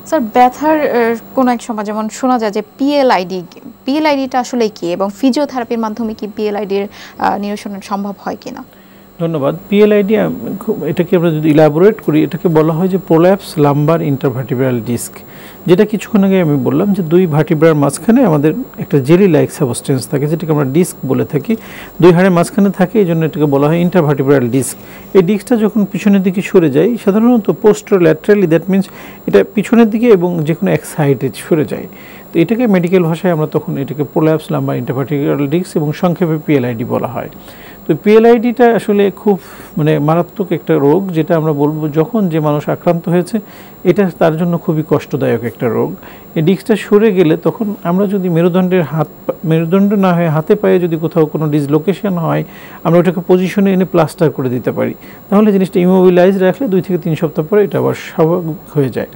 Sir ব্যথার কোনো এক সময় যেমন শোনা যায় যে পিএলআইডিটা আসলে কি এবং ফিজিওথেরাপির মাধ্যমে কি পিএলআইডির নিরসন সম্ভব হয় কিনা? ধন্যবাদ। পিএলআইডি এটাকে আমরা যদি ইলাবোরেট করি, এটাকে বলা হয় যে প্রোল্যাপস লাম্বার ইন্টারভার্টিব্রাল ডিস্ক, যেটা কিছুক্ষণ আগে আমি বললাম যে দুই ভার্টিব্রার মাঝখানে আমাদের একটা জেলি লাইক সাবস্টেন্স থাকে, যেটাকে আমরা ডিস্ক বলে থাকি। দুই হাড়ের মাঝখানে থাকে, এই জন্য এটাকে বলা হয় ইন্টারভার্টিব্রাল ডিস্ক। এই ডিস্কটা যখন পিছনের দিকে সরে যায়, সাধারণত পোস্টোল্যাটারালি, দ্যাট মিনস এটা পিছনের দিকে এবং যে কোনো এক সাইডে সরে যায়, তো এটাকে মেডিকেল ভাষায় আমরা তখন এটাকে প্রোল্যাপস লাম্বার ইন্টারভার্টিব্রাল ডিস্ক এবং সংক্ষেপে পিএলআইডি বলা হয়। তো পিএলআইডিটা আসলে খুব মারাত্মক একটা রোগ, যেটা আমরা বলবো যখন যে মানুষ আক্রান্ত হয়েছে এটা তার জন্য খুবই কষ্টদায়ক একটা রোগ। এই ডিস্কটা সরে গেলে তখন আমরা যদি মেরুদণ্ড না হয়ে হাতে পায়ে যদি কোথাও কোনো ডিসলোকেশন হয়, আমরা ওটাকে পজিশনে এনে প্লাস্টার করে দিতে পারি, তাহলে জিনিসটা ইমোবিলাইজ রাখলে 2 থেকে 3 সপ্তাহ পরে এটা আবার স্বাভাবিক হয়ে যায়।